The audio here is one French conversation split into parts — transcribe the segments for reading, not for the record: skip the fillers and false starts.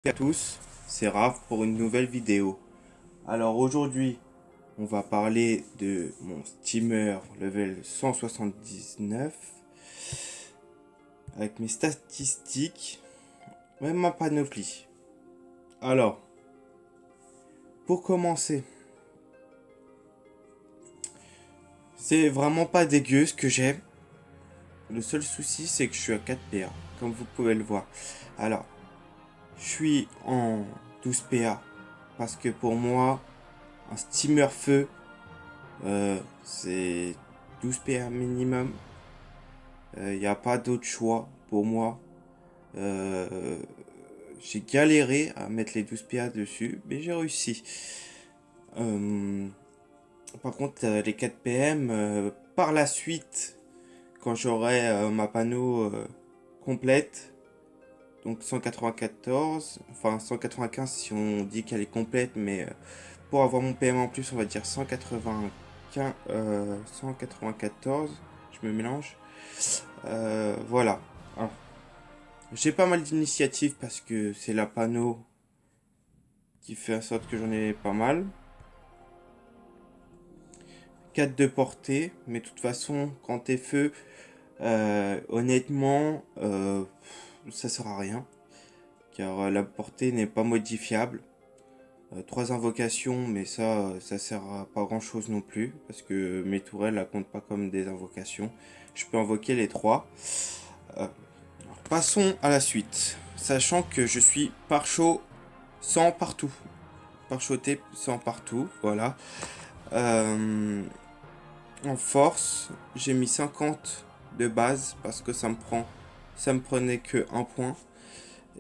Salut à tous, c'est Raph pour une nouvelle vidéo. Alors aujourd'hui, on va parler de mon steamer level 179 avec mes statistiques, même ma panoplie. Alors, pour commencer, c'est vraiment pas dégueu ce que j'ai. Le seul souci, c'est que je suis à 4 PA, comme vous pouvez le voir. Alors, je suis en 12 PA parce que pour moi, un steamer feu, c'est 12 PA minimum. Il n'y a pas d'autre choix pour moi. Euh, j'ai galéré à mettre les 12 PA dessus, mais j'ai réussi. Euh, Par contre, les 4 PM, par la suite, quand j'aurai ma panneau complète, donc 194, enfin 195 si on dit qu'elle est complète, mais pour avoir mon PM en plus, on va dire 195, 194, je me mélange. Voilà. Alors, j'ai pas mal d'initiatives parce que c'est la panneau qui fait en sorte que j'en ai pas mal. 4 de portée, mais de toute façon, quand t'es feu, honnêtement, ça sert à rien. Car la portée n'est pas modifiable. 3 invocations, mais ça sert à pas grand chose non plus. Parce que mes tourelles la comptent pas comme des invocations. Je peux invoquer les 3. Passons à la suite. Sachant que je suis pare-chaud sans partout. Pare-choté sans partout, voilà. Euh, En force, j'ai mis 50 de base parce que ça me prenait que un point.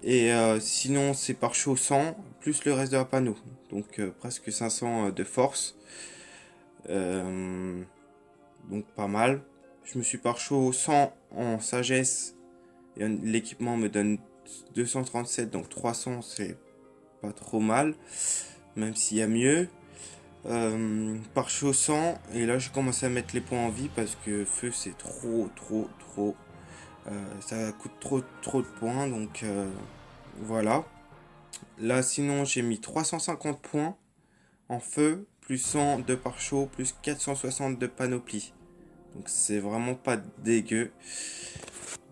Et sinon, c'est par chaud 100 plus le reste de la panneau. Donc presque 500 de force. Euh, donc pas mal. Je me suis par chaud 100 en sagesse. Et l'équipement me donne 237, donc 300, c'est pas trop mal. Même s'il y a mieux. Par chaud 100, et là je commence à mettre les points en vie parce que feu c'est trop. Ça coûte trop de points, donc voilà. Là sinon j'ai mis 350 points en feu, plus 100 de pare-chaud, plus 460 de panoplie. Donc c'est vraiment pas dégueu.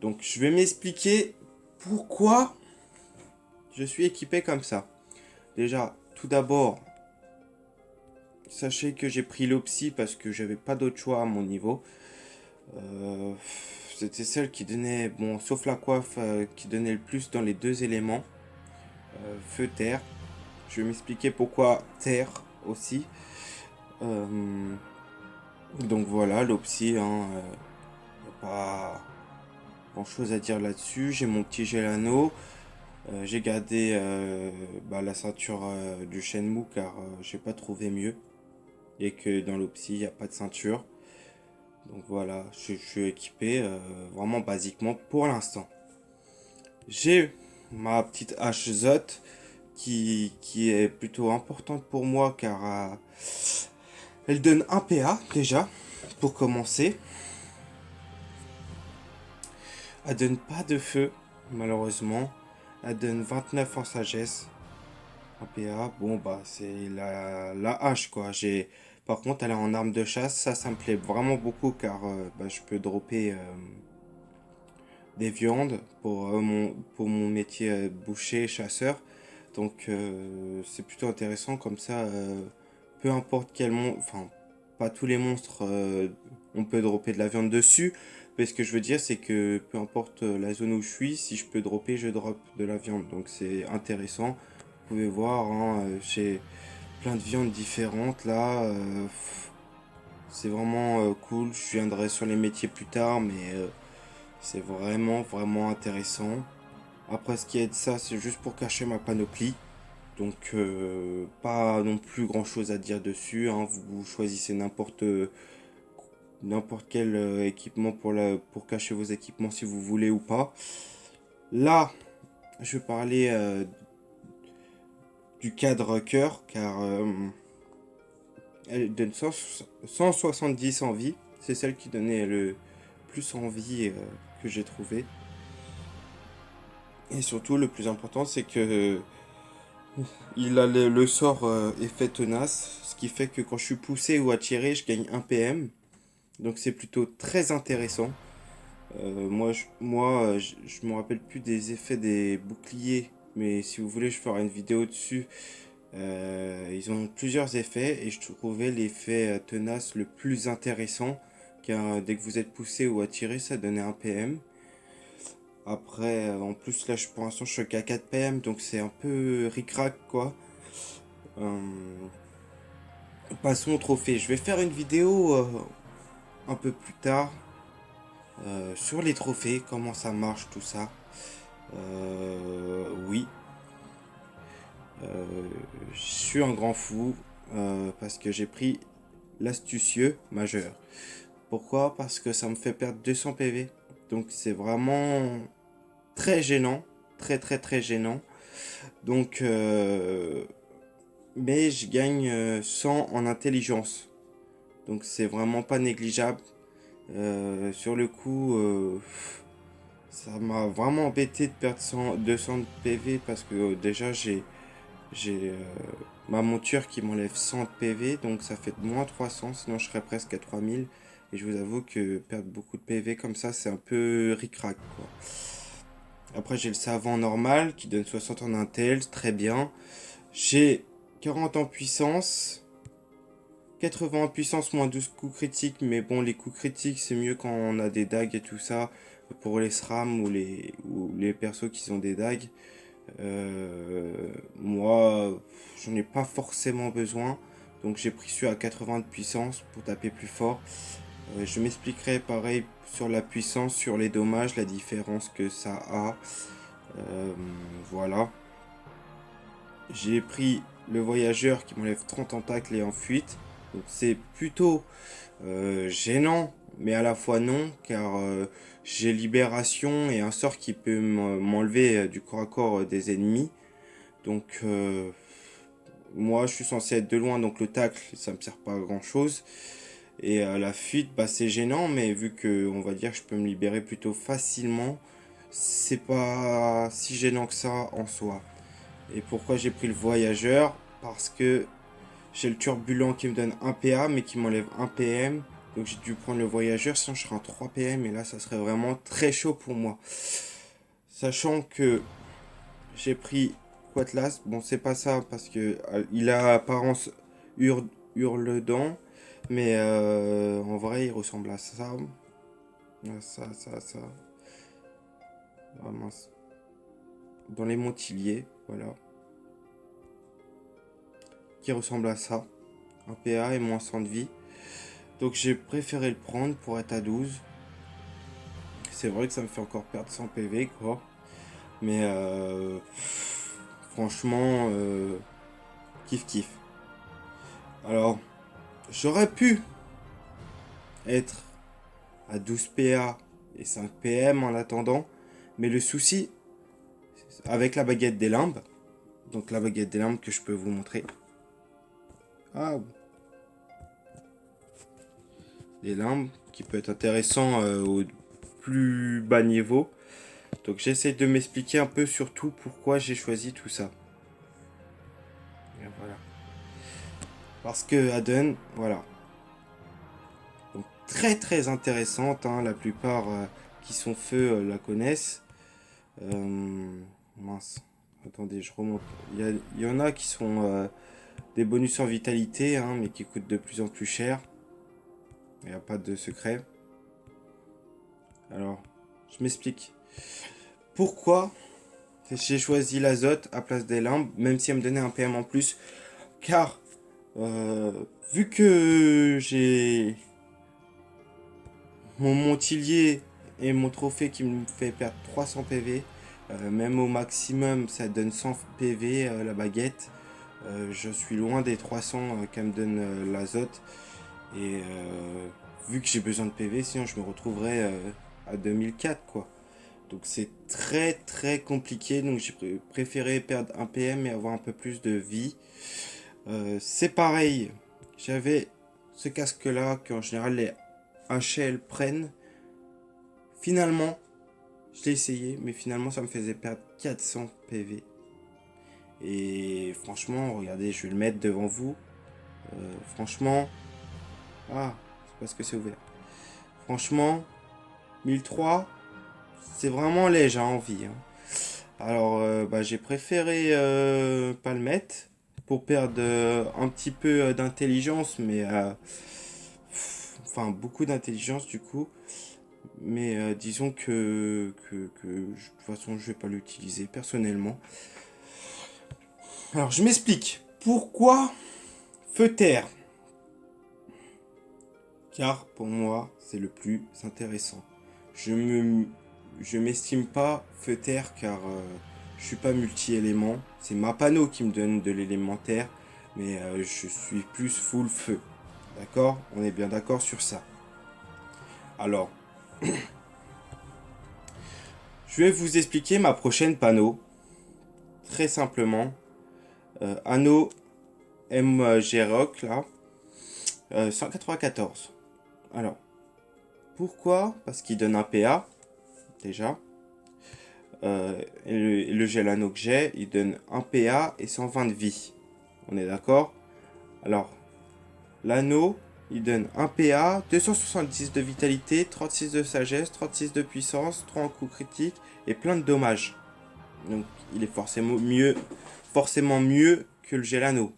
Donc je vais m'expliquer pourquoi je suis équipé comme ça. Déjà, tout d'abord, sachez que j'ai pris l'Opsie parce que j'avais pas d'autre choix à mon niveau. Euh, C'était celle qui donnait, bon, sauf la coiffe, qui donnait le plus dans les deux éléments, feu-terre. Je vais m'expliquer pourquoi terre aussi. Euh, donc voilà, l'Opsie, hein, y a pas grand chose à dire là-dessus. J'ai mon petit Gelano. J'ai gardé la ceinture du Shenmue car j'ai pas trouvé mieux. Et que dans l'Opsie, il n'y a pas de ceinture. Donc voilà, je suis équipé vraiment basiquement pour l'instant. J'ai ma petite hache Zot qui est plutôt importante pour moi car elle donne un PA déjà pour commencer. Elle donne pas de feu malheureusement. Elle donne 29 en sagesse. Un PA, bon bah c'est la hache quoi. Par contre elle est en arme de chasse, ça me plaît vraiment beaucoup car je peux dropper des viandes pour mon métier boucher, chasseur. Donc c'est plutôt intéressant comme ça. Peu importe quel monstre, enfin pas tous les monstres, on peut dropper de la viande dessus. Mais ce que je veux dire, c'est que peu importe la zone où je suis, si je peux dropper, je drop de la viande. Donc c'est intéressant. Vous pouvez voir, hein, j'ai plein de viandes différentes là. C'est vraiment cool. Je viendrai sur les métiers plus tard, mais c'est vraiment intéressant. Après, ce qui est de ça, c'est juste pour cacher ma panoplie. Donc, pas non plus grand chose à dire dessus, hein. Vous choisissez n'importe quel équipement pour cacher vos équipements si vous voulez ou pas. Là, je vais parler du cadre cœur car elle donne 170 en vie. C'est celle qui donnait le plus en vie que j'ai trouvé. Et surtout, le plus important, c'est que Il a le sort effet tenace, ce qui fait que quand je suis poussé ou attiré, je gagne 1 PM. Donc c'est plutôt très intéressant. Je me rappelle plus des effets des boucliers, mais si vous voulez, je ferai une vidéo dessus. Ils ont plusieurs effets et je trouvais l'effet tenace le plus intéressant, car dès que vous êtes poussé ou attiré, ça donnait 1 PM. Après, en plus là, pour l'instant, je suis qu'à 4 PM, donc c'est un peu ric-rac quoi. Euh, Passons au trophée. Je vais faire une vidéo un peu plus tard sur les trophées, comment ça marche, tout ça. Oui, je suis un grand fou parce que j'ai pris l'astucieux majeur. Pourquoi? Parce que ça me fait perdre 200 PV. Donc c'est vraiment très gênant, très très très gênant. Donc, mais je gagne 100 en intelligence. Donc c'est vraiment pas négligeable. Sur le coup, ça m'a vraiment embêté de perdre 200 de PV parce que déjà j'ai ma monture qui m'enlève 100 de PV, donc ça fait moins 300, sinon je serais presque à 3000. Et je vous avoue que perdre beaucoup de PV comme ça, c'est un peu ric-rac, quoi. Après, j'ai le savant normal qui donne 60 en intel, très bien. J'ai 40 en puissance, 80 en puissance, moins 12 coups critiques, mais bon, les coups critiques, c'est mieux quand on a des dagues et tout ça. Pour les SRAM ou les persos qui ont des dagues. Moi, j'en ai pas forcément besoin. Donc j'ai pris celui à 80 de puissance pour taper plus fort. Je m'expliquerai pareil sur la puissance, sur les dommages, la différence que ça a. Euh, voilà. J'ai pris le voyageur qui m'enlève 30 tentacles et en fuite. Donc c'est plutôt gênant, mais à la fois non, car j'ai libération et un sort qui peut m'enlever du corps à corps des ennemis. Donc moi je suis censé être de loin, donc le tacle ça me sert pas à grand chose. Et la fuite, bah, c'est gênant, mais vu que on va dire que je peux me libérer plutôt facilement, c'est pas si gênant que ça en soi. Et pourquoi j'ai pris le voyageur? Parce que j'ai le turbulent qui me donne 1 PA mais qui m'enlève 1 PM. Donc j'ai dû prendre le voyageur, sinon je serais en 3 PM et là ça serait vraiment très chaud pour moi. Sachant que j'ai pris Quatlas, bon c'est pas ça parce que il a apparence hurle-dent, mais en vrai il ressemble à ça. Ça. Ah, mince. Dans les Montiliers, voilà. Qui ressemble à ça. Un PA et moins 100 de vie. Donc j'ai préféré le prendre pour être à 12. C'est vrai que ça me fait encore perdre 100 PV quoi. Mais franchement, kiff kiff. Alors, j'aurais pu être à 12 PA et 5 PM en attendant. Mais le souci, avec la baguette des limbes, donc la baguette des limbes que je peux vous montrer. Ah, des limbes qui peut être intéressant au plus bas niveau. Donc j'essaie de m'expliquer un peu surtout pourquoi j'ai choisi tout ça. Et voilà. Parce que Aden, voilà. Donc très très intéressante, hein, la plupart qui sont feu la connaissent. Mince, attendez, je remonte. Il y en a qui sont des bonus en vitalité, hein, mais qui coûtent de plus en plus cher. Il n'y a pas de secret. Alors, je m'explique. Pourquoi j'ai choisi l'azote à place des limbes, même si elle me donnait un PM en plus. Car, euh, vu que j'ai mon Montilier et mon trophée qui me fait perdre 300 PV, même au maximum ça donne 100 PV la baguette. Je suis loin des 300 qu'elle me donne l'azote. Et vu que j'ai besoin de PV, sinon je me retrouverais à 2004 quoi. Donc c'est très très compliqué. Donc j'ai préféré perdre un PM et avoir un peu plus de vie. C'est pareil. J'avais ce casque là qu'en général les HL prennent. Finalement, je l'ai essayé, mais finalement ça me faisait perdre 400 PV. Et franchement, regardez, je vais le mettre devant vous. Franchement, ah, c'est parce que c'est ouvert. Franchement, 1003, c'est vraiment léger en vie, hein. Alors, j'ai préféré pas le mettre pour perdre un petit peu d'intelligence, mais enfin beaucoup d'intelligence du coup. Mais disons de toute façon, je vais pas l'utiliser personnellement. Alors, je m'explique. Pourquoi feu terre? Car pour moi, c'est le plus intéressant. Je me, je m'estime pas feu terre car je suis pas multi-élément. C'est ma panneau qui me donne de l'élémentaire, mais je suis plus full feu. D'accord? On est bien d'accord sur ça. Alors, je vais vous expliquer ma prochaine panneau. Très simplement. Anneau MG Rock là. 194. Alors, pourquoi? Parce qu'il donne un PA, déjà. Et le gel anneau que j'ai, il donne 1 PA et 120 de vie. On est d'accord? Alors, l'anneau, il donne 1 PA, 270 de vitalité, 36 de sagesse, 36 de puissance, 3 en coup critique et plein de dommages. Donc, il est forcément mieux que le gel anneau.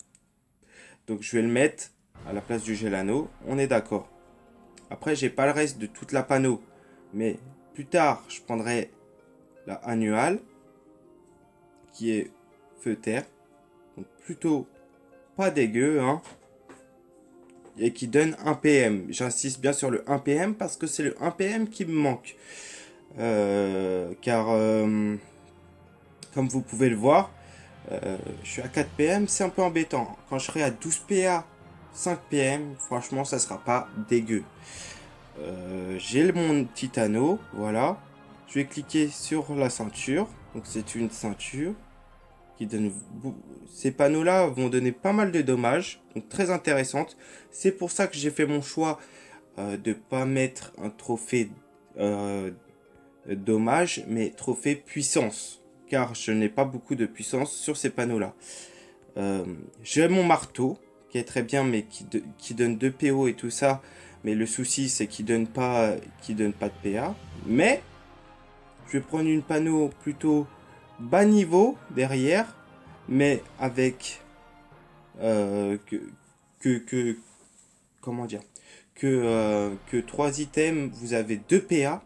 Donc, je vais le mettre à la place du gel anneau. On est d'accord. Après, j'ai pas le reste de toute la panneau. Mais plus tard, je prendrai la annuale, qui est feu terre. Donc plutôt pas dégueu, hein. Et qui donne 1 PM. J'insiste bien sur le 1 PM parce que c'est le 1 PM qui me manque. Car, comme vous pouvez le voir, je suis à 4 PM, c'est un peu embêtant. Quand je serai à 12 PA, 5 PM, franchement, ça sera pas dégueu. J'ai mon petit anneau, voilà. Je vais cliquer sur la ceinture. Donc c'est une ceinture qui donne... Ces panneaux-là vont donner pas mal de dommages, donc très intéressantes. C'est pour ça que j'ai fait mon choix de pas mettre un trophée dommage, mais trophée puissance. Car je n'ai pas beaucoup de puissance sur ces panneaux-là. J'ai mon marteau, qui est très bien, mais qui donne 2 PO et tout ça. Mais le souci, c'est qu'il donne pas de PA. Mais je vais prendre une panneau plutôt bas niveau derrière, mais avec que comment dire, que 3 items, vous avez 2 PA.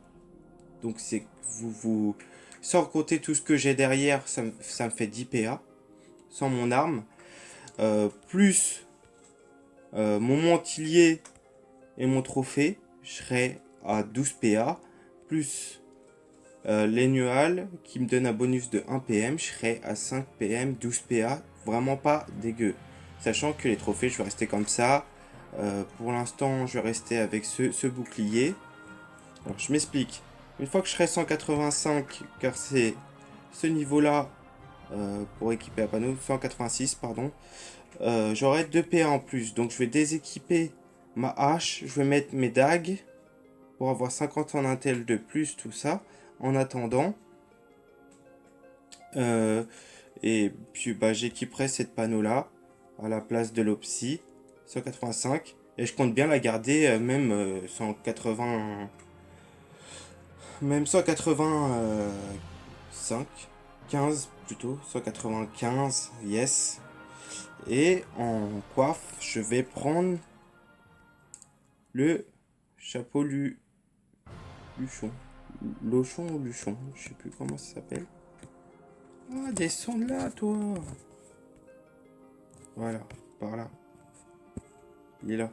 Donc c'est vous sans compter tout ce que j'ai derrière, ça me fait 10 PA sans mon arme. Plus mon mantillier et mon trophée, je serai à 12 PA. Plus l'annual qui me donne un bonus de 1 PM, je serai à 5 PM, 12 PA. Vraiment pas dégueu. Sachant que les trophées, je vais rester comme ça. Pour l'instant, je vais rester avec ce bouclier. Alors, je m'explique. Une fois que je serai 185, car c'est ce niveau-là pour équiper un panneau, 186, pardon, j'aurai 2 PA en plus. Donc, je vais déséquiper ma hache. Je vais mettre mes dagues pour avoir 50 en intel de plus, tout ça. En attendant, et puis j'équiperai cette panneau là à la place de l'Opsi 185 et je compte bien la garder même 180, même 185, 15 plutôt, 195, yes. Et en coiffe, je vais prendre le chapeau luchon. Lochon ou luchon, je sais plus comment ça s'appelle. Ah, descends de là, toi. Voilà, par là. Il est là.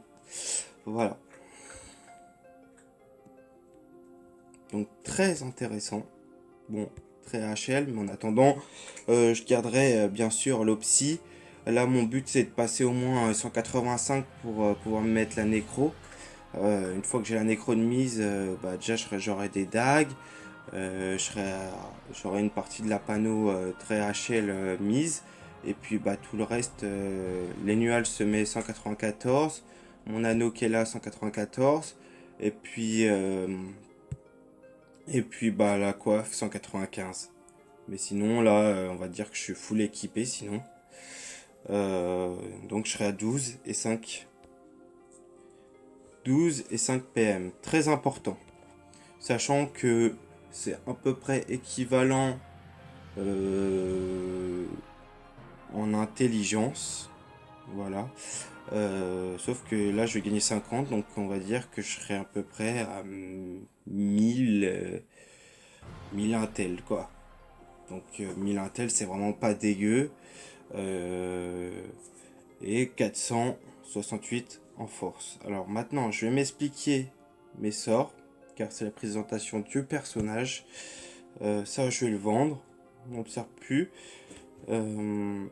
Voilà. Donc, très intéressant. Bon, très HL, mais en attendant, je garderai bien sûr l'Opsi. Là, mon but, c'est de passer au moins 185 pour pouvoir me mettre la nécro. Une fois que j'ai la nécro de mise, déjà, j'aurai des dagues. J'aurai une partie de la panneau très HL mise. Et puis tout le reste, les nuages se met 194. Mon anneau qui est là 194. Et puis la coiffe 195. Mais sinon, là, on va dire que je suis full équipé, sinon. Donc, je serai à 12 et 5 PM. Très important. Sachant que c'est à peu près équivalent en intelligence. Voilà. Sauf que là, je vais gagner 50, donc on va dire que je serai à peu près à 1000 intel, quoi. Donc 1000 intel, c'est vraiment pas dégueu. Euh, et 468 en force. Alors maintenant, je vais m'expliquer mes sorts, car c'est la présentation du personnage. Ça, je vais le vendre. On n'observe plus. Euh,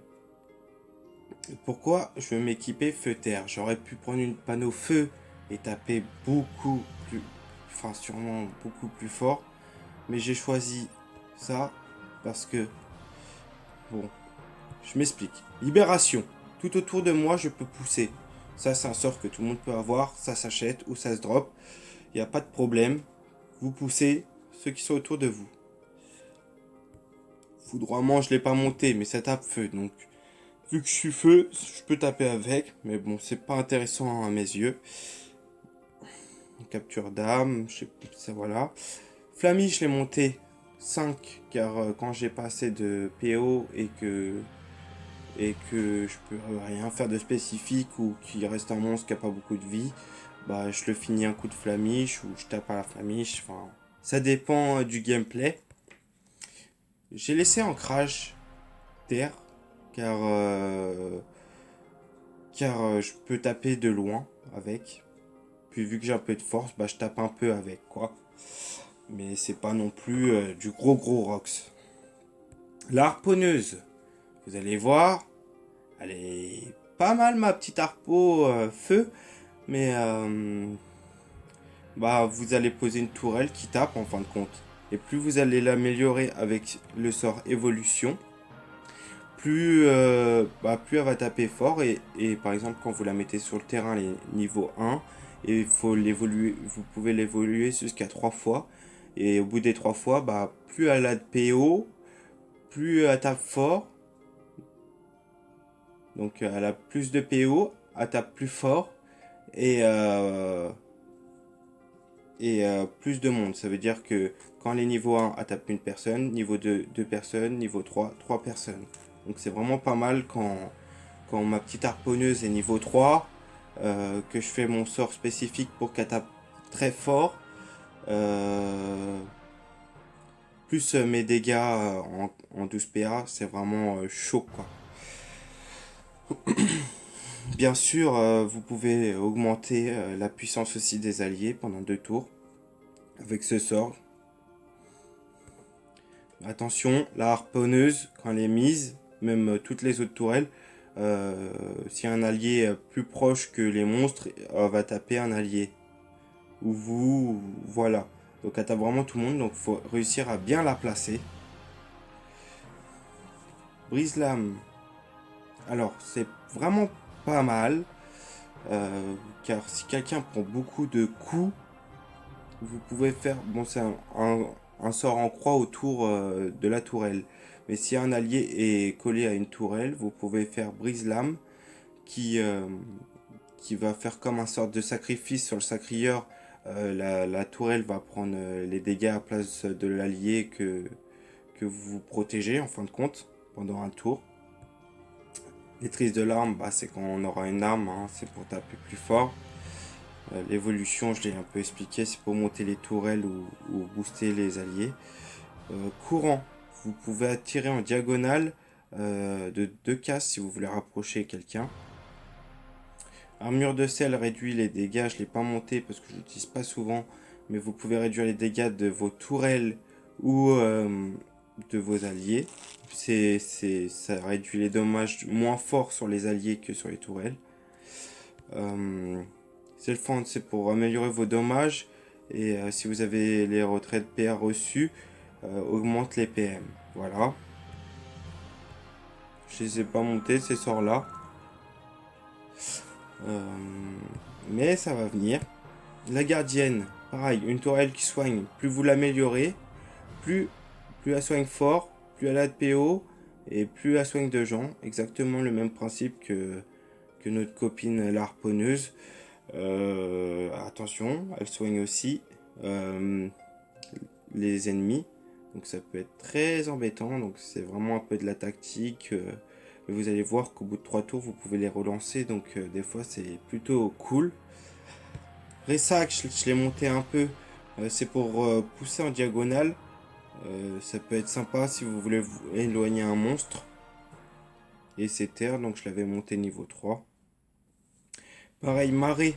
Pourquoi je veux m'équiper feu-terre? J'aurais pu prendre une panneau feu et taper beaucoup plus, enfin sûrement beaucoup plus fort. Mais j'ai choisi ça parce que, bon, je m'explique. Libération. Tout autour de moi, je peux pousser. Ça, c'est un sort que tout le monde peut avoir. Ça s'achète ou ça se drop. Il n'y a pas de problème. Vous poussez ceux qui sont autour de vous. Foudroiement, je ne l'ai pas monté, mais ça tape feu. Donc, vu que je suis feu, je peux taper avec. Mais bon, c'est pas intéressant à mes yeux. Capture d'âme, je sais pas, ça voilà. Flammy, je l'ai monté 5, car quand j'ai pas assez de PO et que je peux rien faire de spécifique ou qu'il reste un monstre qui a pas beaucoup de vie, bah je le finis un coup de flamiche ou je tape à la flamiche, enfin ça dépend du gameplay. J'ai laissé ancrage terre car je peux taper de loin avec. Puis vu que j'ai un peu de force, bah je tape un peu avec quoi. Mais c'est pas non plus du gros rox. La harponneuse, vous allez voir, elle est pas mal ma petite harpo feu, mais bah vous allez poser une tourelle qui tape en fin de compte. Et plus vous allez l'améliorer avec le sort évolution, plus elle va taper fort. Et par exemple quand vous la mettez sur le terrain les niveaux 1, et il faut l'évoluer, vous pouvez l'évoluer jusqu'à 3 fois. Et au bout des 3 fois, bah plus elle a de PO, plus elle tape fort. Donc elle a plus de PO, elle tape plus fort et, plus de monde. Ça veut dire que quand les niveaux 1, elle tape une personne, niveau 2, 2 personnes, niveau 3, 3 personnes. Donc c'est vraiment pas mal quand ma petite harponneuse est niveau 3, que je fais mon sort spécifique pour qu'elle tape très fort. Plus mes dégâts en 12 PA, c'est vraiment chaud quoi. Bien sûr, vous pouvez augmenter la puissance aussi des alliés pendant 2 tours avec ce sort. Attention, la harponneuse, quand elle est mise, même toutes les autres tourelles, si un allié est plus proche que les monstres, va taper un allié. Ou vous, voilà. Donc elle tape vraiment tout le monde, donc il faut réussir à bien la placer. Brise-lame. Alors, c'est vraiment pas mal. Car si quelqu'un prend beaucoup de coups, vous pouvez faire... Bon, c'est un sort en croix autour de la tourelle. Mais si un allié est collé à une tourelle, vous pouvez faire brise-lame qui va faire comme un sort de sacrifice sur le sacrieur. La tourelle va prendre les dégâts à place de l'allié que vous protégez en fin de compte pendant un tour. Maîtrise de l'arme, bah, c'est quand on aura une arme, hein, c'est pour taper plus fort. L'évolution, je l'ai un peu expliqué, c'est pour monter les tourelles ou booster les alliés. Courant, vous pouvez attirer en diagonale de 2 cases si vous voulez rapprocher quelqu'un. Armure de sel réduit les dégâts, je ne l'ai pas monté parce que je l'utilise pas souvent, mais vous pouvez réduire les dégâts de vos tourelles ou de vos alliés. Ça réduit les dommages moins forts sur les alliés que sur les tourelles. Self-Fend, c'est pour améliorer vos dommages. Et si vous avez les retraits de PA reçus, augmente les PM. Voilà. Je les ai pas montés ces sorts là. Mais ça va venir. La gardienne, pareil, une tourelle qui soigne. Plus vous l'améliorez, plus elle soigne fort, plus elle a de PO et plus elle soigne de gens. Exactement le même principe que notre copine la harponneuse. Attention, elle soigne aussi les ennemis. Donc ça peut être très embêtant. Donc c'est vraiment un peu de la tactique. Mais vous allez voir qu'au bout de 3 tours, vous pouvez les relancer. Donc des fois, c'est plutôt cool. Ressac, je l'ai monté un peu. C'est pour pousser en diagonale. Ça peut être sympa si vous voulez vous éloigner un monstre. Et c'est terre, donc je l'avais monté niveau 3. Pareil, marée.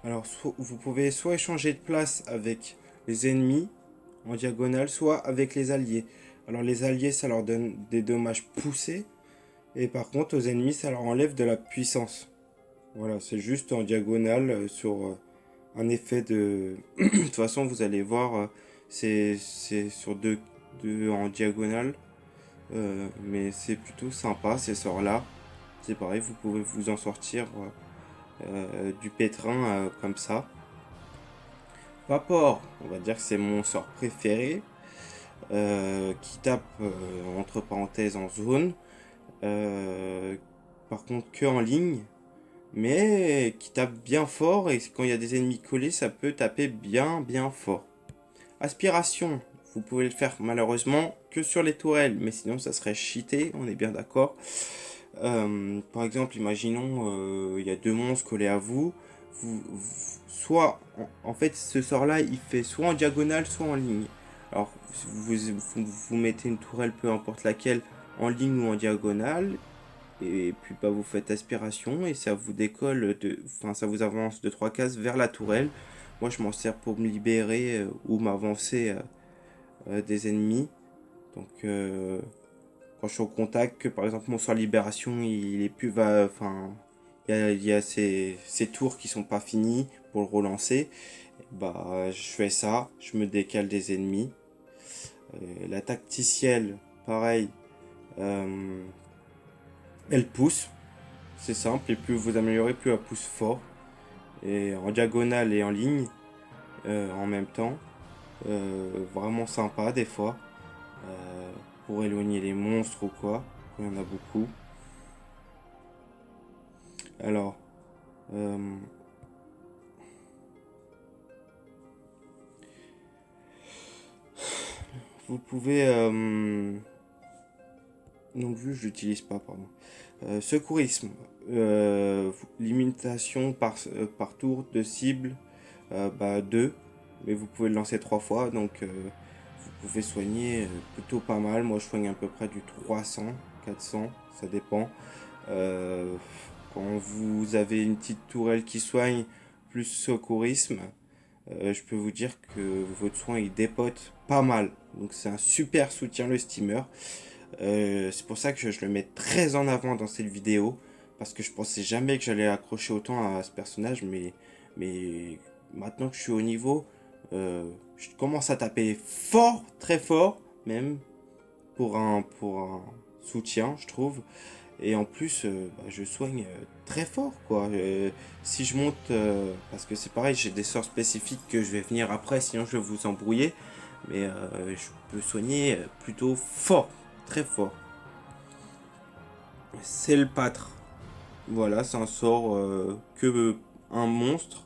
Alors vous pouvez soit échanger de place avec les ennemis en diagonale, soit avec les alliés. Alors les alliés, ça leur donne des dommages poussés. Et par contre, aux ennemis, ça leur enlève de la puissance. Voilà, c'est juste en diagonale sur un effet de... de toute façon, vous allez voir, c'est sur deux en diagonale. Mais c'est plutôt sympa ces sorts-là. C'est pareil, vous pouvez vous en sortir du pétrin comme ça. Vapor, on va dire que c'est mon sort préféré. Qui tape entre parenthèses en zone. Par contre que en ligne. Mais qui tape bien fort. Et quand il y a des ennemis collés, ça peut taper bien fort. Aspiration, vous pouvez le faire malheureusement que sur les tourelles. Mais sinon ça serait cheaté, on est bien d'accord. Par exemple, imaginons il y a 2 monstres collés à vous. Soit, en fait, ce sort-là, il fait soit en diagonale, soit en ligne. Alors, vous mettez une tourelle, peu importe laquelle, en ligne ou en diagonale. Et puis, bah, vous faites aspiration et ça vous décolle, enfin, ça vous avance de 3 cases vers la tourelle. Moi, je m'en sers pour me libérer ou m'avancer des ennemis. Donc, quand je suis au contact, que par exemple mon sort libération il est plus enfin il y a ces tours qui sont pas finis pour le relancer, bah je fais ça, je me décale des ennemis. La tacticielle, pareil, elle pousse, c'est simple, et plus vous améliorez, plus elle pousse fort, et en diagonale et en ligne en même temps. Vraiment sympa des fois pour éloigner les monstres ou quoi, il y en a beaucoup. Alors, vous pouvez... non, vu, je l'utilise pas, pardon. Secourisme. Limitation par tour de cible, 2. Mais vous pouvez le lancer 3 fois, donc vous pouvez soigner plutôt pas mal. Moi, je soigne à peu près du 300, 400, ça dépend. Quand vous avez une petite tourelle qui soigne, plus secourisme, je peux vous dire que votre soin il dépote pas mal. Donc c'est un super soutien le steamer. C'est pour ça que je le mets très en avant dans cette vidéo. Parce que je pensais jamais que j'allais accrocher autant à ce personnage. Mais maintenant que je suis au niveau, je commence à taper fort, très fort même. Pour un soutien, je trouve. Et en plus, je soigne très fort, quoi. Si je monte, parce que c'est pareil, j'ai des sorts spécifiques que je vais venir après, sinon je vais vous embrouiller. Mais je peux soigner plutôt fort, très fort. C'est le pâtre. Voilà, c'est un sort que un monstre.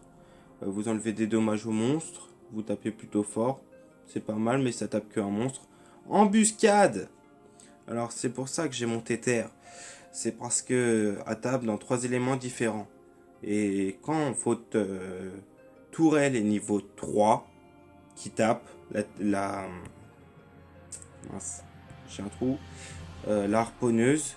Vous enlevez des dommages au monstre, vous tapez plutôt fort. C'est pas mal, mais ça tape que un monstre. Embuscade! Alors c'est pour ça que j'ai monté terre. C'est parce que à table dans 3 éléments différents. Et quand votre tourelle est niveau 3, qui tape mince, j'ai un trou, la harponneuse,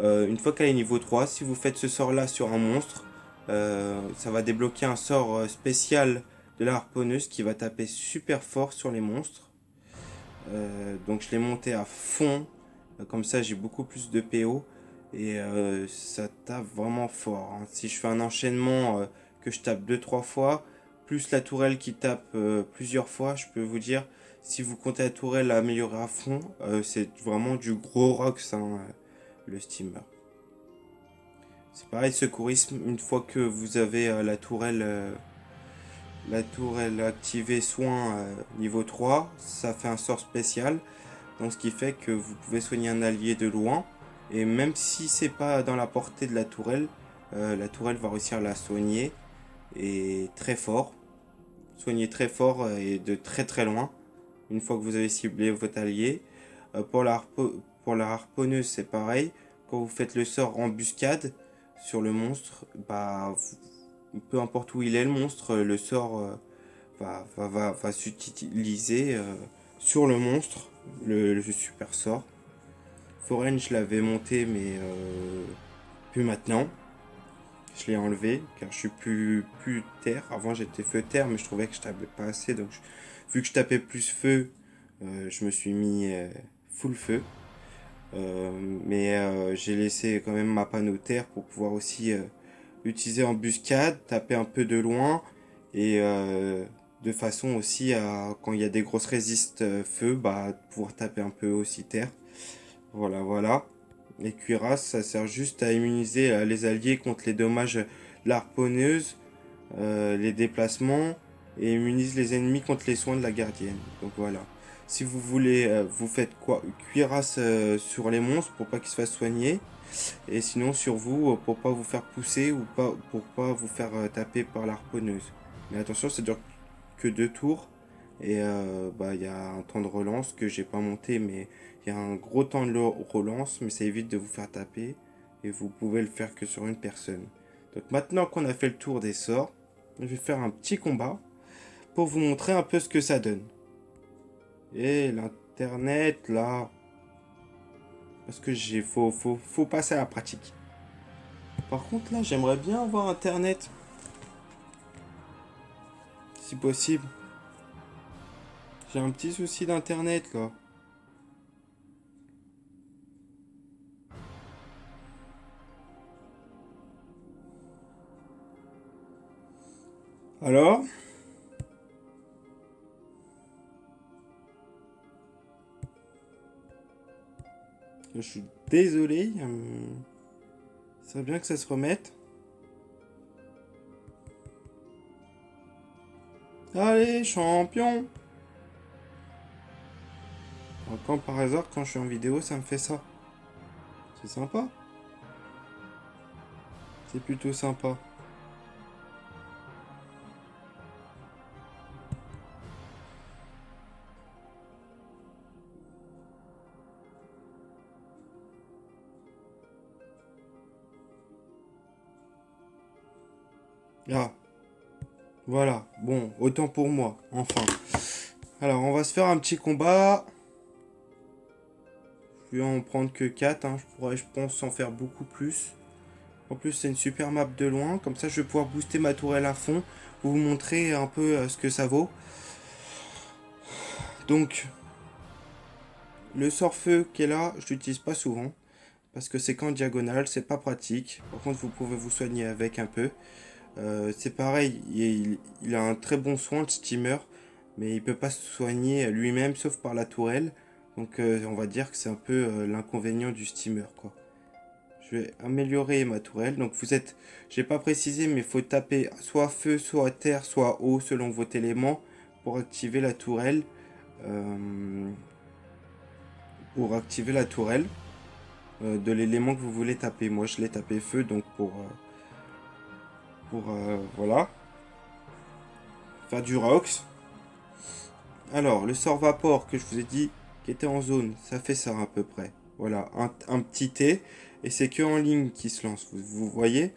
une fois qu'elle est niveau 3, si vous faites ce sort là sur un monstre, ça va débloquer un sort spécial de la harponneuse qui va taper super fort sur les monstres. Donc je l'ai monté à fond, comme ça j'ai beaucoup plus de PO. Et ça tape vraiment fort, hein. Si je fais un enchaînement que je tape 2-3 fois, plus la tourelle qui tape plusieurs fois, je peux vous dire, si vous comptez la tourelle améliorée à fond, c'est vraiment du gros rox, hein, le steamer. C'est pareil, secourisme, une fois que vous avez la tourelle activée soin niveau 3, ça fait un sort spécial. Donc ce qui fait que vous pouvez soigner un allié de loin. Et même si c'est pas dans la portée de la tourelle va réussir à la soigner. Et très fort. Soigner très fort et de très très loin. Une fois que vous avez ciblé votre allié. Pour la harponneuse, c'est pareil. Quand vous faites le sort embuscade sur le monstre, bah, peu importe où il est le monstre, le sort va s'utiliser sur le monstre, le super sort. Foreign, je l'avais monté, mais plus maintenant. Je l'ai enlevé car je suis plus terre. Avant j'étais feu terre, mais je trouvais que je tapais pas assez. Donc vu que je tapais plus feu, je me suis mis full feu. Mais j'ai laissé quand même ma panneau terre pour pouvoir aussi utiliser embuscade, taper un peu de loin et de façon aussi à quand il y a des grosses résistes feu, bah pouvoir taper un peu aussi terre. Voilà, voilà. Les cuirasses, ça sert juste à immuniser les alliés contre les dommages de l'harponneuse, les déplacements et immunise les ennemis contre les soins de la gardienne. Donc voilà. Si vous voulez, vous faites quoi? Cuirasse sur les monstres pour pas qu'ils se fassent soigner. Et sinon sur vous pour pas vous faire pousser ou pas pour pas vous faire taper par l'harponneuse. Mais attention, ça dure que 2 tours. Et bah il y a un temps de relance que j'ai pas monté, mais il y a un gros temps de relance, mais ça évite de vous faire taper. Et vous pouvez le faire que sur une personne. Donc maintenant qu'on a fait le tour des sorts, je vais faire un petit combat pour vous montrer un peu ce que ça donne. Et l'internet là. Parce que faut passer à la pratique. Par contre là j'aimerais bien avoir internet. Si possible. J'ai un petit souci d'internet là. Alors, je suis désolé. C'est bien que ça se remette. Allez, champion! Quand par hasard, quand je suis en vidéo, ça me fait ça. C'est sympa. C'est plutôt sympa. Ah, voilà. Bon, autant pour moi. Enfin. Alors, on va se faire un petit combat. Je vais en prendre que 4. Hein. Je pourrais, je pense, en faire beaucoup plus. En plus, c'est une super map de loin. Comme ça, je vais pouvoir booster ma tourelle à fond. Pour vous montrer un peu ce que ça vaut. Donc, le sort feu qui est là, je l'utilise pas souvent. Parce que c'est qu'en diagonale, c'est pas pratique. Par contre, vous pouvez vous soigner avec un peu. C'est pareil, il a un très bon soin, le steamer. Mais il peut pas se soigner lui-même, sauf par la tourelle. Donc, on va dire que c'est un peu l'inconvénient du steamer, quoi. Je vais améliorer ma tourelle. Donc vous êtes, j'ai pas précisé, mais il faut taper soit feu, soit terre, soit eau selon votre élément pour activer la tourelle. Euh, de l'élément que vous voulez taper. Moi je l'ai tapé feu, donc voilà, faire du rox. Alors le sort vapor que je vous ai dit qui était en zone, ça fait ça à peu près. Voilà, un petit T. Et c'est que en ligne qui se lance, vous voyez.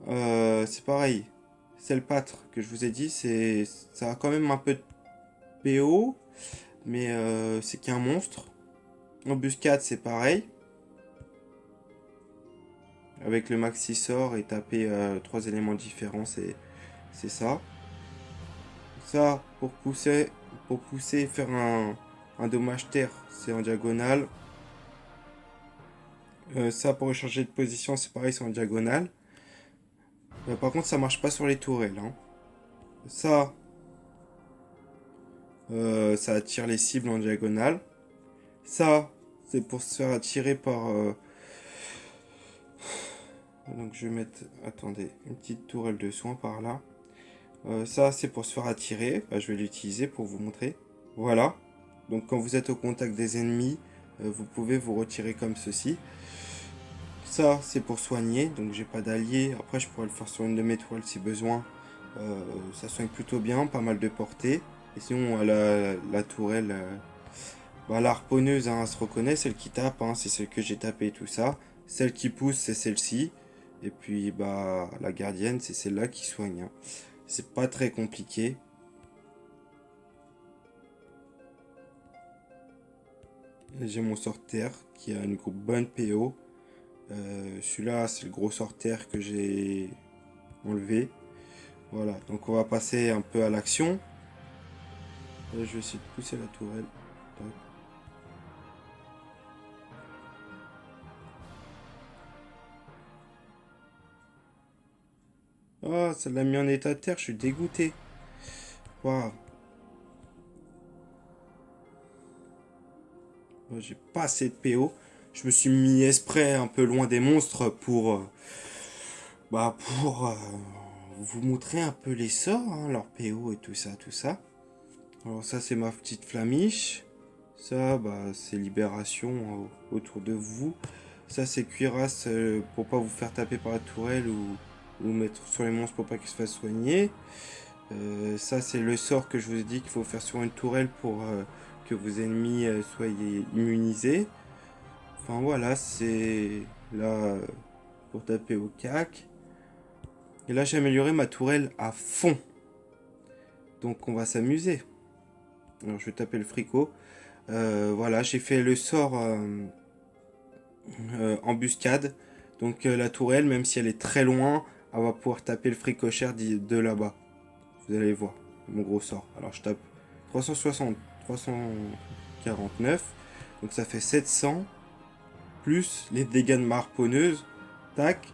C'est pareil. C'est le pâtre que je vous ai dit, ça a quand même un peu de PO, mais c'est qu'un monstre. Embuscade, c'est pareil. Avec le maxi sort et taper 3 éléments différents, c'est ça. Ça, pour pousser et faire un dommage terre, c'est en diagonale. Ça, pour échanger de position, c'est pareil, c'est en diagonale. Par contre, ça marche pas sur les tourelles. Hein. Ça, ça attire les cibles en diagonale. Ça, c'est pour se faire attirer par... Donc je vais mettre... Attendez, une petite tourelle de soin par là. Ça, c'est pour se faire attirer. Bah, je vais l'utiliser pour vous montrer. Voilà. Donc quand vous êtes au contact des ennemis, vous pouvez vous retirer comme ceci. Ça, c'est pour soigner, donc j'ai pas d'allié. Après, je pourrais le faire sur une de mes toiles si besoin. Ça soigne plutôt bien, pas mal de portée. Et sinon, la tourelle, bah, la harponneuse, hein, elle se reconnaît, celle qui tape, hein, c'est celle que j'ai tapée et tout ça. Celle qui pousse, c'est celle-ci. Et puis, bah, la gardienne, c'est celle-là qui soigne, hein. C'est pas très compliqué. J'ai mon sorteur qui a une bonne PO. Celui-là, c'est le gros sorteur que j'ai enlevé. Voilà, donc on va passer un peu à l'action. Je vais essayer de pousser la tourelle. Tac. Oh, ça l'a mis en état de terre, je suis dégoûté. Waouh. Oh, j'ai pas assez de PO. Je me suis mis exprès un peu loin des monstres pour vous montrer un peu les sorts, hein, leur PO et tout ça, tout ça. Alors ça, c'est ma petite flamiche. Ça, bah, c'est libération autour de vous. Ça, c'est cuirasse pour pas vous faire taper par la tourelle ou mettre sur les monstres pour pas qu'ils se fassent soigner. Ça, c'est le sort que je vous ai dit qu'il faut faire sur une tourelle pour que vos ennemis soient immunisés. Enfin voilà, c'est là pour taper au cac. Et là, j'ai amélioré ma tourelle à fond. Donc, on va s'amuser. Alors, je vais taper le fricot. Voilà, j'ai fait le sort embuscade. Donc, la tourelle, même si elle est très loin, elle va pouvoir taper le fricochère de là-bas. Vous allez voir, mon gros sort. Alors, je tape 360, 349. Donc, ça fait 700. Plus les dégâts de ma harponneuse. Tac.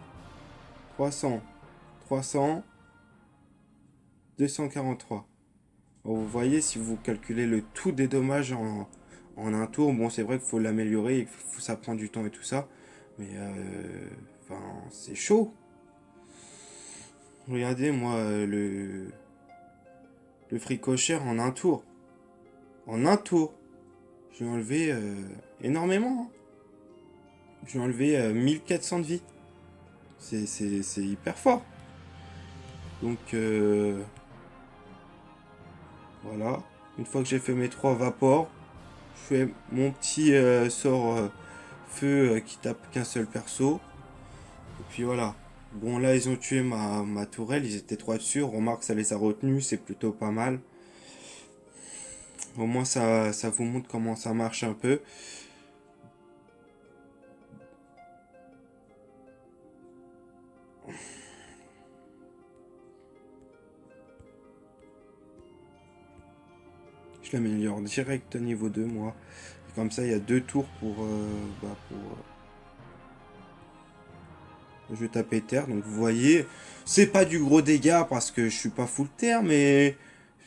300, 300, 243. Alors, vous voyez, si vous calculez le tout des dommages en un tour, bon, c'est vrai qu'il faut l'améliorer, ça prend du temps et tout ça, mais enfin, c'est chaud. Regardez, moi, le fricochère en un tour. En un tour, j'ai enlevé énormément, hein. J'ai enlevé 1400 de vie. C'est hyper fort. Donc, voilà. Une fois que j'ai fait mes 3 vapors, je fais mon petit sort feu qui tape qu'un seul perso. Et puis voilà. Bon, là, ils ont tué ma tourelle. Ils étaient 3 dessus. Remarque, ça les a retenus. C'est plutôt pas mal. Au moins, ça vous montre comment ça marche un peu. Je l'améliore direct au niveau 2, moi. Et comme ça, il y a 2 tours je vais taper terre. Donc, vous voyez, c'est pas du gros dégât parce que je suis pas full terre, mais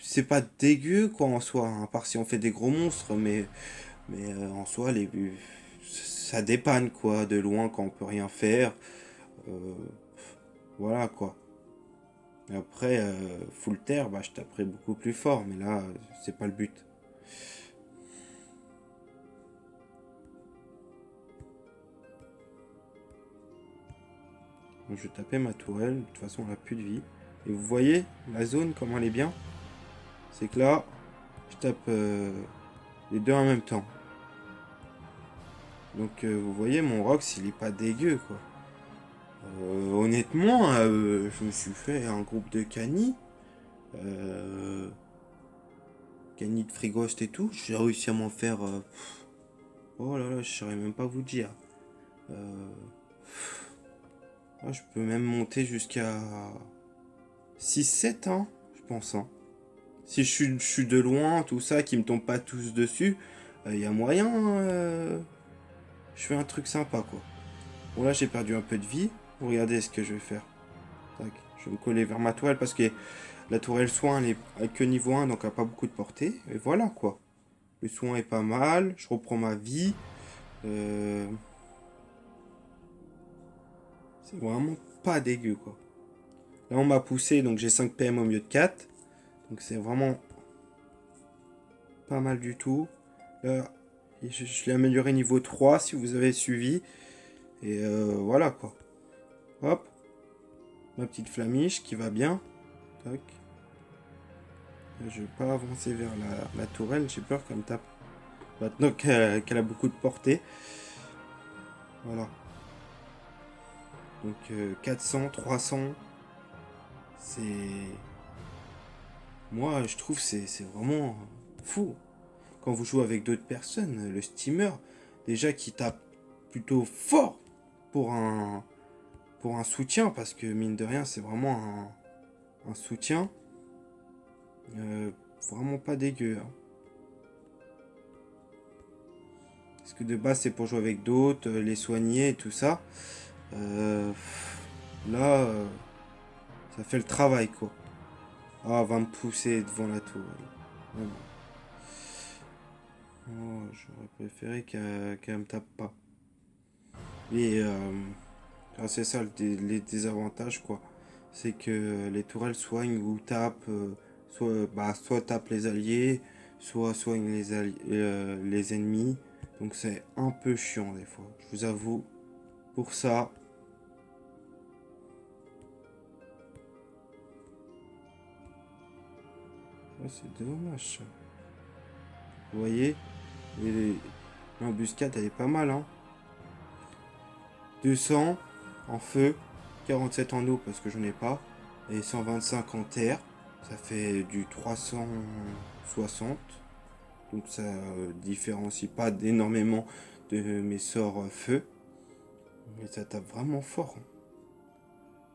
c'est pas dégueu, quoi, en soi. À part si on fait des gros monstres, mais en soi, ça dépanne, quoi, de loin quand on peut rien faire. Euh, voilà, quoi. Et après, full terre, bah, je taperai beaucoup plus fort, mais là, c'est pas le but. Donc, je vais taper ma tourelle, de toute façon, elle a plus de vie. Et vous voyez la zone, comment elle est bien? C'est que là, je tape les deux en même temps. Donc, vous voyez, mon Rox, il est pas dégueu, quoi. Honnêtement, je me suis fait un groupe de canis. Euh, Canis de frigost et tout. J'ai réussi à m'en faire. Oh là là, je saurais même pas vous dire. Euh, je peux même monter jusqu'à 6-7 ans, je pense, hein. Si je suis de loin, tout ça, qui me tombe pas tous dessus, il y a moyen. Je fais un truc sympa, quoi. Bon, là, j'ai perdu un peu de vie. Regardez ce que je vais faire. Tac. Je vais me coller vers ma toile parce que la tourelle soin, elle est que niveau 1, donc elle n'a pas beaucoup de portée. Et voilà, quoi. Le soin est pas mal. Je reprends ma vie. Euh, C'est vraiment pas dégueu, quoi. Là, on m'a poussé, donc j'ai 5 PM au mieux de 4. Donc c'est vraiment pas mal du tout. Là, je l'ai amélioré niveau 3 si vous avez suivi. Et voilà quoi. Hop, ma petite flamiche qui va bien. Tac. Je vais pas avancer vers la tourelle, j'ai peur qu'elle me tape. Maintenant qu'elle a beaucoup de portée. Voilà. Donc 400, 300. C'est... Moi, je trouve c'est vraiment fou. Quand vous jouez avec d'autres personnes, le steamer, déjà qui tape plutôt fort pour un soutien, parce que mine de rien, c'est vraiment un soutien. Euh, Vraiment pas dégueu. Hein. Parce que de base, c'est pour jouer avec d'autres, les soigner et tout ça. Euh, Là, ça fait le travail, quoi. Ah, elle va me pousser devant la tour. Mais bon. Oh, j'aurais préféré qu'elle me tape pas. Et c'est ça les désavantages, quoi. C'est que les tourelles soignent ou tapent, soit tapent les alliés, soit soignent les ennemis. Donc c'est un peu chiant des fois. Je vous avoue, pour ça, c'est dommage. Ça. Vous voyez, l'embuscade elle est pas mal, hein. 200 en feu, 47 en eau parce que j'en ai pas, et 125 en terre. Ça fait du 360. Donc ça différencie pas énormément de mes sorts feu. Mais ça tape vraiment fort.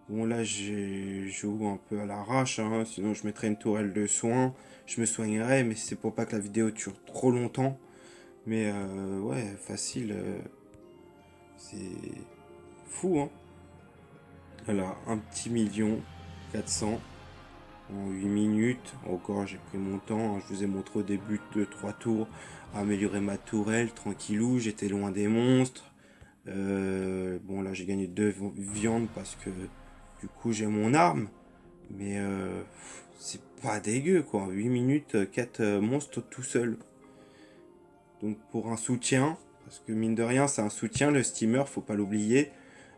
Bon là j'ai joue un peu à l'arrache, hein, sinon je mettrais une tourelle de soin. Je me soignerais, mais c'est pour pas que la vidéo dure trop longtemps. Mais ouais, facile, c'est fou, hein. Voilà, un petit million 400 en 8 minutes. Encore, j'ai pris mon temps. Hein. Je vous ai montré au début de 3 tours. Améliorer ma tourelle, tranquillou. J'étais loin des monstres. Bon, là, j'ai gagné 2 viandes parce que du coup, j'ai mon arme. Mais c'est pas dégueu, quoi. 8 minutes, 4 monstres tout seul. Donc, pour un soutien, parce que mine de rien, c'est un soutien, le steamer, faut pas l'oublier.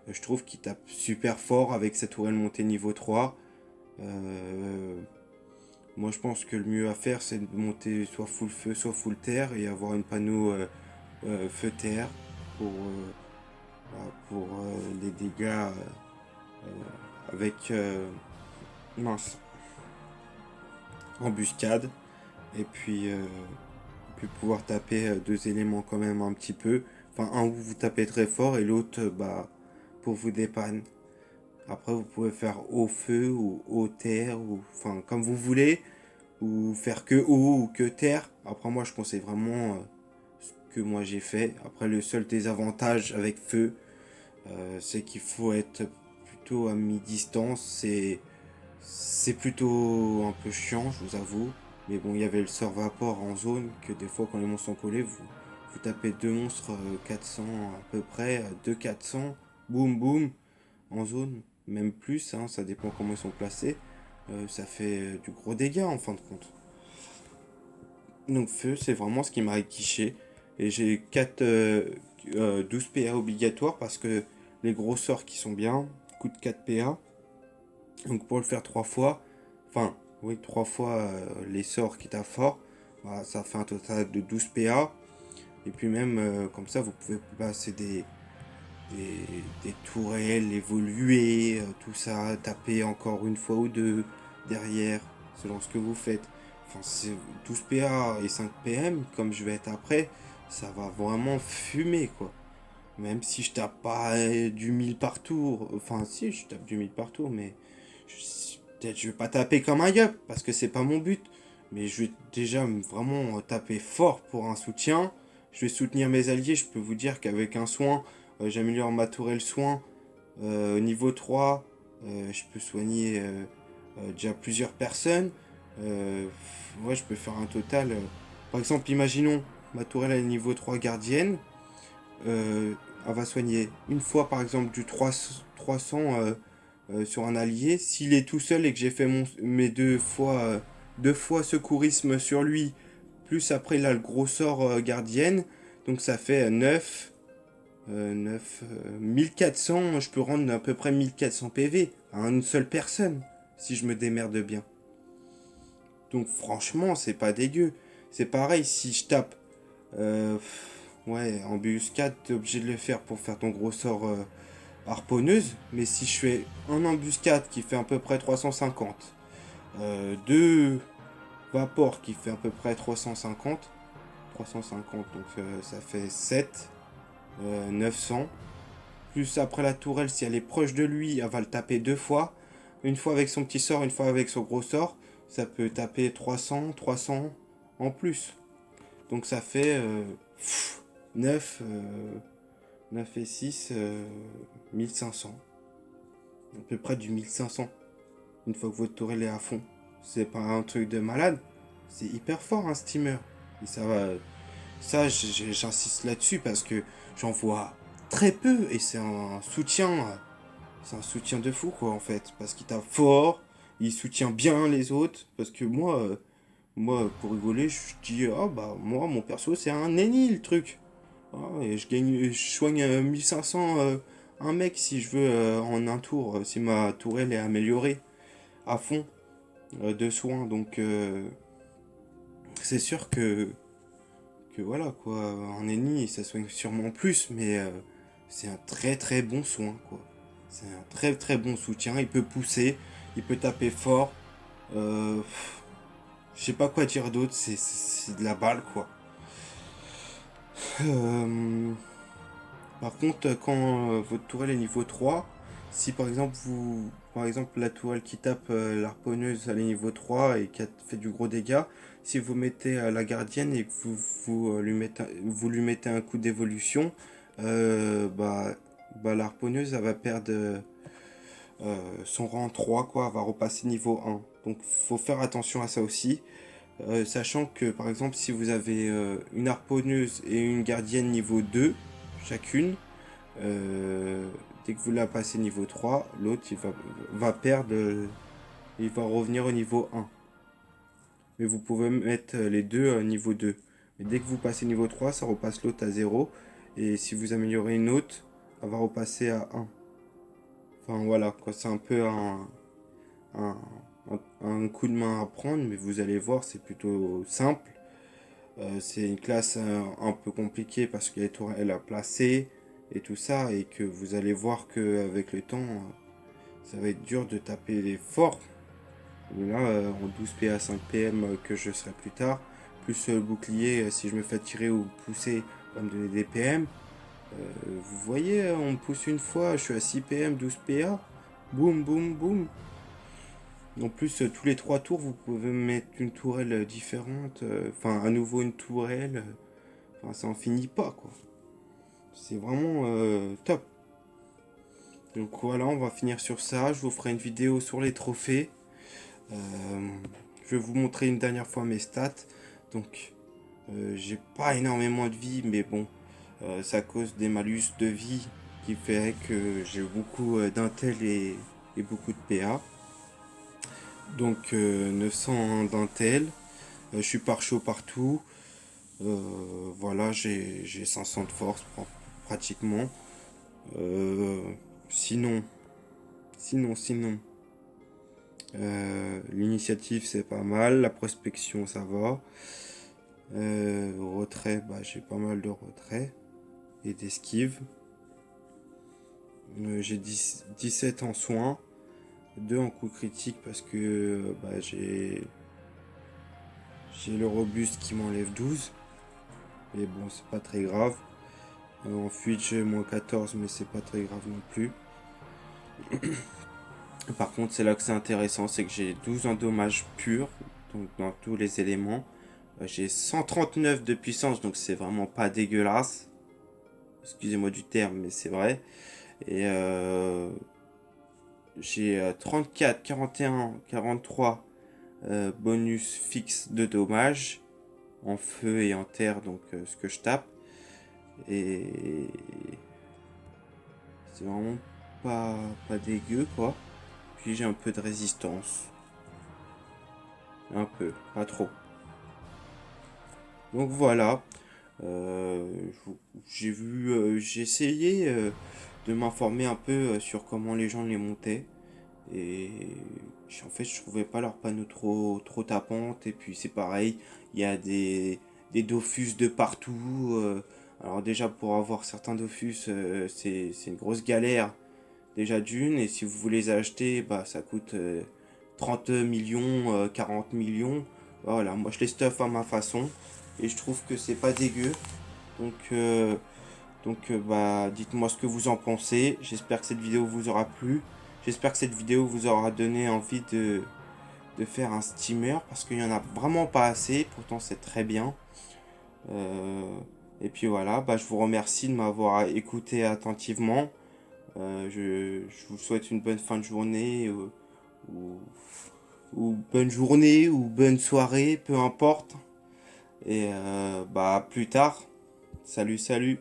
Je trouve qu'il tape super fort avec sa tourelle montée niveau 3. Euh, Moi, je pense que le mieux à faire, c'est de monter soit full feu, soit full terre et avoir une panneau feu terre pour, les dégâts avec mince, embuscade et puis pouvoir taper deux éléments quand même un petit peu. Enfin, un où vous tapez très fort et l'autre pour vous dépanner. Après, vous pouvez faire au feu ou au terre ou enfin comme vous voulez. Ou faire que eau ou que terre. Après moi je conseille vraiment ce que moi j'ai fait. Après le seul désavantage avec feu, c'est qu'il faut être plutôt à mi-distance. C'est plutôt un peu chiant, je vous avoue. Mais bon, il y avait le sort vapor en zone que des fois quand les monstres sont collés, vous tapez deux monstres 400 à peu près, 2 400, boum boum, en zone, même plus, hein, ça dépend comment ils sont placés. Ça fait du gros dégât en fin de compte. Donc feu, c'est vraiment ce qui m'a quiché. Et j'ai 12 PA obligatoires parce que les gros sorts qui sont bien coûtent 4 PA. Donc pour le faire 3 fois, enfin oui 3 fois les sorts qui tapent fort, bah, ça fait un total de 12 PA. Et puis même comme ça vous pouvez passer des tourelles, évoluer, tout ça, taper encore une fois ou deux derrière, selon ce que vous faites. Enfin, c'est 12 PA et 5 PM, comme je vais être après, ça va vraiment fumer, quoi. Même si je tape pas du 1000 par tour, enfin si, je tape du 1000 par tour, mais peut-être je vais pas taper comme un yup, parce que c'est pas mon but. Mais je vais déjà vraiment taper fort pour un soutien. Je vais soutenir mes alliés, je peux vous dire qu'avec un soin, j'améliore ma tourelle soin niveau 3. Je peux soigner déjà plusieurs personnes. Ouais, je peux faire un total. Par exemple, imaginons ma tourelle est niveau 3 gardienne. Elle va soigner une fois, par exemple, du 300 sur un allié. S'il est tout seul et que j'ai fait mes deux fois secourisme sur lui, Plus après, il a le gros sort gardienne. Donc ça fait 1400. Je peux rendre à peu près 1400 PV à une seule personne. Si je me démerde bien. Donc franchement, c'est pas dégueu. C'est pareil, si je tape... ouais, embuscade, t'es obligé de le faire pour faire ton gros sort harponneuse. Mais si je fais un embuscade qui fait à peu près 350, deux vapor qui fait à peu près 350, donc ça fait 7, 900. Plus après la tourelle, si elle est proche de lui, elle va le taper deux fois. Une fois avec son petit sort, une fois avec son gros sort. Ça peut taper 300 en plus. Donc ça fait 9, 9 et 6, 1500. À peu près du 1500. Une fois que votre tourelle est à fond. C'est pas un truc de malade. C'est hyper fort un steamer. Et ça va. Ça, j'insiste là-dessus parce que j'en vois très peu et c'est un soutien. C'est un soutien de fou quoi en fait. Parce qu'il tape fort, il soutient bien les autres. Parce que moi pour rigoler, je dis ah bah moi mon perso c'est un Nenny le truc. Ah, et je soigne 1500 un mec si je veux en un tour, si ma tourelle est améliorée à fond de soins. Donc c'est sûr que voilà quoi, en ennemi ça soigne sûrement plus, mais c'est un très très bon soin quoi. C'est un très très bon soutien, il peut pousser, il peut taper fort. Euh, je sais pas quoi dire d'autre, c'est de la balle quoi. Euh, Par contre, quand votre tourelle est niveau 3, si par exemple la tourelle qui tape l'harponneuse elle est niveau 3 et qui a fait du gros dégât, si vous mettez la gardienne et que vous lui mettez un coup d'évolution, bah l'harponneuse elle va perdre son rang 3 quoi, elle va repasser niveau 1. Donc faut faire attention à ça aussi. Sachant que par exemple si vous avez une harponneuse et une gardienne niveau 2 chacune, dès que vous la passez niveau 3, l'autre va perdre, il va revenir au niveau 1. Mais vous pouvez mettre les deux à niveau 2. Mais dès que vous passez niveau 3, ça repasse l'autre à 0. Et si vous améliorez une autre, elle va repasser à 1. Enfin voilà, quoi, c'est un peu un, un coup de main à prendre, mais vous allez voir, c'est plutôt simple. C'est une classe un peu compliquée parce qu'elle est tourelle à placer et tout ça, et que vous allez voir qu'avec le temps, ça va être dur de taper les forts. Là, en 12 PA 5 PM que je serai plus tard, plus le bouclier, si je me fais tirer ou pousser, va me donner des PM. Vous voyez, on me pousse une fois, je suis à 6 PM, 12 PA, boum, boum, boum. En plus, tous les 3 tours, vous pouvez mettre une tourelle différente, enfin, à nouveau une tourelle. Enfin, ça en finit pas, quoi. C'est vraiment top. Donc voilà, on va finir sur ça. Je vous ferai une vidéo sur les trophées. Euh, je vais vous montrer une dernière fois mes stats. Donc, j'ai pas énormément de vie, mais bon, c'est à cause des malus de vie qui fait que j'ai beaucoup d'intel et beaucoup de PA. Donc, 900 d'intel. Je suis par chaud partout. Voilà, j'ai 500 de force pratiquement. Euh, sinon, sinon, l'initiative c'est pas mal, la prospection ça va. Retrait, bah j'ai pas mal de retrait et d'esquive. J'ai 17 en soins, 2 en coup critique parce que j'ai le robuste qui m'enlève 12. Mais bon, c'est pas très grave. En fuite, j'ai moins 14, mais c'est pas très grave non plus. Par contre, c'est là que c'est intéressant, c'est que j'ai 12 en dommages purs, donc dans tous les éléments. J'ai 139 de puissance, donc c'est vraiment pas dégueulasse. Excusez-moi du terme, mais c'est vrai. Et j'ai 34, 41, 43 bonus fixe de dommages en feu et en terre, donc ce que je tape. Et c'est vraiment pas dégueu, quoi. Puis j'ai un peu de résistance. Un peu, pas trop. Donc voilà. J'ai essayé de m'informer un peu sur comment les gens les montaient. Et en fait, je trouvais pas leurs panneaux trop tapantes. Et puis c'est pareil, il y a des Dofus de partout. Alors déjà, pour avoir certains Dofus, c'est une grosse galère. Déjà d'une. Et si vous voulez les acheter, bah, ça coûte 30 millions, 40 millions. Voilà, moi je les stuff à ma façon. Et je trouve que c'est pas dégueu. Donc, bah, dites-moi ce que vous en pensez. J'espère que cette vidéo vous aura plu. J'espère que cette vidéo vous aura donné envie de faire un steamer parce qu'il n'y en a vraiment pas assez. Pourtant, c'est très bien. Euh, et puis voilà, bah, je vous remercie de m'avoir écouté attentivement. Je vous souhaite une bonne fin de journée ou, ou bonne journée ou bonne soirée, peu importe. Et bah, à plus tard. Salut, salut.